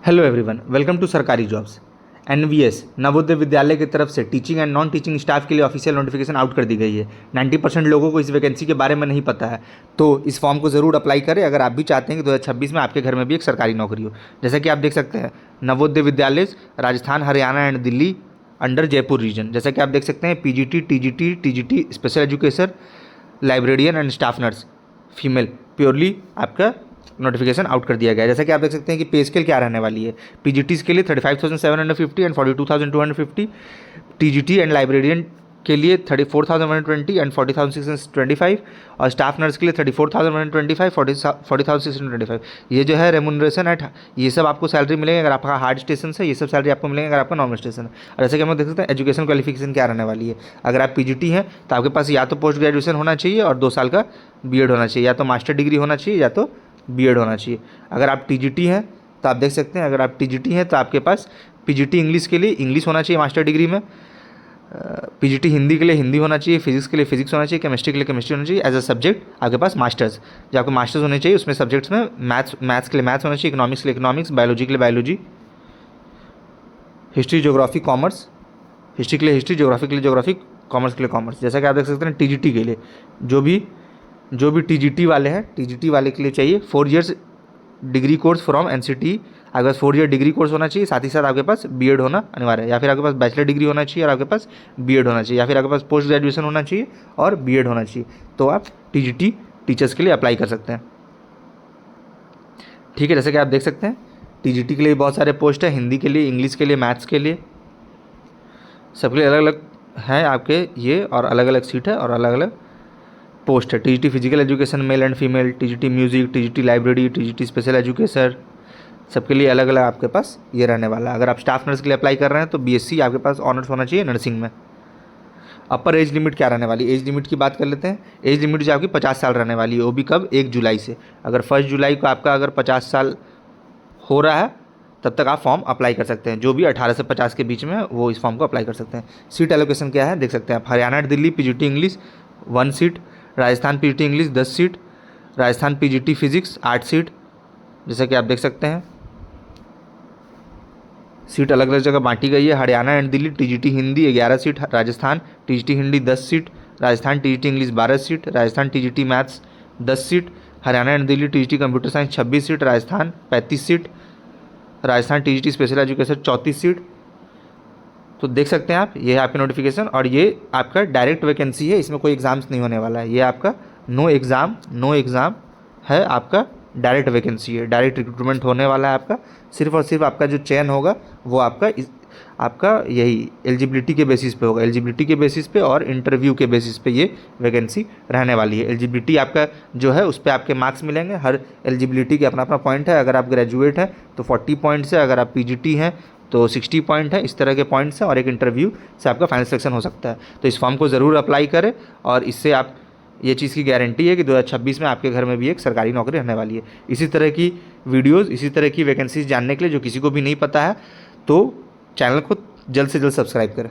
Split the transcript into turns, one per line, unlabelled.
Hello everyone, welcome to सरकारी jobs. NVS Navodaya Vidyalaya की तरफ से teaching and non teaching staff के लिए ऑफिशियल नोटिफिकेशन आउट कर दी गई है। 90% लोगों को इस वैकेंसी के बारे में नहीं पता है, तो इस फॉर्म को ज़रूर अप्लाई करें अगर आप भी चाहते हैं कि 2026 में आपके घर में भी एक सरकारी नौकरी हो। जैसा कि आप देख सकते हैं, Navodaya Vidyalaya Rajasthan, Haryana and Delhi under Jaipur region. जैसा कि आप देख सकते हैं, PGT, TGT special education, librarian and staff nurse female purely आपका नोटिफिकेशन आउट कर दिया गया है। जैसा कि आप देख सकते हैं कि पे स्केल क्या रहने वाली है। पीजीटीज़ के लिए 35,750 एंड 42,250, टीजीटी एंड लाइब्रेरियन के लिए 34,120 एंड 40,625, और स्टाफ नर्स के लिए 34,125, 40,625। ये जो है रेमुनरेशन एट, ये सब आपको सैलरी मिलेंगे अगर आपका हार्ड स्टेशन है, ये सब सैलरी आपको मिलेंगे अगर आपका नॉर्मल स्टेशन है। और जैसे कि हम लोग देख सकते हैं, एजुकेशन क्वालिफिकेशन क्या रहने वाली है। अगर आप पीजीटी हैं तो आपके पास या तो पोस्ट ग्रेजुएशन होना चाहिए और 2 साल का बीएड होना चाहिए, या तो मास्टर डिग्री होना चाहिए या तो बीएड होना चाहिए। अगर आप टीजीटी हैं तो आप देख सकते हैं, अगर आप टीजीटी हैं तो आपके पास पीजीटी इंग्लिश के लिए इंग्लिश होना चाहिए मास्टर डिग्री में, पीजीटी हिंदी के लिए हिंदी होना चाहिए, फिजिक्स के लिए फिजिक्स होना चाहिए, केमिस्ट्री के लिए केमिस्ट्री होना चाहिए। एज अ सब्जेक्ट आपके पास मास्टर्स, जो आपको मास्टर्स होने चाहिए उसमें सब्जेक्ट्स में मैथ्स के लिए मैथ्स होना चाहिए, इकोनॉमिक्स के लिए इकोनॉमिक्स, बायोलॉजी के लिए biology, history geography commerce, history के लिए हिस्ट्री, ज्योग्राफी के लिए ज्योग्राफी, कॉमर्स के लिए कॉमर्स। जैसा कि आप देख सकते हैं, टीजीटी के लिए जो भी टीजीटी वाले हैं, टीजीटी वाले के लिए चाहिए 4 years degree course from NCT. आपके पास 4 ईयर डिग्री कोर्स होना चाहिए, साथ ही साथ आपके पास बीएड होना अनिवार्य है, या फिर आपके पास बैचलर डिग्री होना चाहिए और आपके पास बीएड होना चाहिए, या फिर आपके पास पोस्ट ग्रेजुएशन होना चाहिए और बीएड होना चाहिए। तो आप टीजीटी टीचर्स के लिए अप्लाई कर सकते हैं। ठीक है, जैसे कि आप देख सकते हैं, टीजीटी के लिए बहुत सारे पोस्ट हैं, हिंदी के लिए, इंग्लिश के लिए, मैथ्स के लिए, सबके लिए अलग अलग हैं आपके ये, और अलग अलग सीट है और अलग अलग पोस्ट है। TGT physical education male and female, TGT music, TGT library, TGT special education, सबके लिए अलग अलग आपके पास ये रहने वाला है। अगर आप स्टाफ नर्स के लिए अप्लाई कर रहे हैं तो बीएससी आपके पास ऑनर्स होना चाहिए नर्सिंग में। अपर एज लिमिट क्या रहने वाली है, एज लिमिट की बात कर लेते हैं। एज लिमिट जो आपकी 50 साल रहने वाली है, वो भी कब, 1 जुलाई से। अगर 1 जुलाई को आपका अगर 50 साल हो रहा है तब तक आप फॉर्म अप्लाई कर सकते हैं। जो भी 18 से 50 के बीच में है वो इस फॉर्म को अप्लाई कर सकते हैं। सीट एलोकेशन क्या है देख सकते हैं आप। Haryana Delhi PGT English 1 seat, Rajasthan PGT English 10 seat, Rajasthan PGT physics 8 seat. जैसा कि आप देख सकते हैं, सीट अलग अलग जगह बांटी गई है। Haryana and Delhi TGT Hindi 11 seat, Rajasthan TGT Hindi 10 seat, Rajasthan TGT English 12 seat, Rajasthan TGT maths 10 seat, Haryana and Delhi TGT computer science 26 seat, Rajasthan 35 seat, Rajasthan TGT special education 34 seat. तो देख सकते हैं आप, ये है आपकी नोटिफिकेशन, और ये आपका डायरेक्ट वैकेंसी है, इसमें कोई एग्ज़ाम्स नहीं होने वाला है। ये आपका नो एग्ज़ाम है, आपका डायरेक्ट वैकेंसी है, डायरेक्ट रिक्रूटमेंट होने वाला है आपका। सिर्फ और सिर्फ आपका जो चयन होगा वो आपका यही एलिजिबिलिटी के बेसिस पे होगा, एलिजिबिलिटी के बेसिस पे और इंटरव्यू के बेसिस पे ये वैकेंसी रहने वाली है। एलिजिबिलिटी आपका जो है उस पर आपके मार्क्स मिलेंगे, हर एलिजिबिलिटी के अपना अपना पॉइंट है। अगर आप ग्रेजुएट हैं तो 40 पॉइंट्स है, अगर आप पीजीटी हैं तो 60 पॉइंट है, इस तरह के पॉइंट्स हैं, और एक इंटरव्यू से आपका फाइनल सिलेक्शन हो सकता है। तो इस फॉर्म को ज़रूर अप्लाई करें, और इससे आप ये चीज़ की गारंटी है कि 2026 में आपके घर में भी एक सरकारी नौकरी रहने वाली है। इसी तरह की वीडियोज़, इसी तरह की वैकेंसीज जानने के लिए जो किसी को भी नहीं पता है, तो चैनल को जल्द से जल्द सब्सक्राइब करें।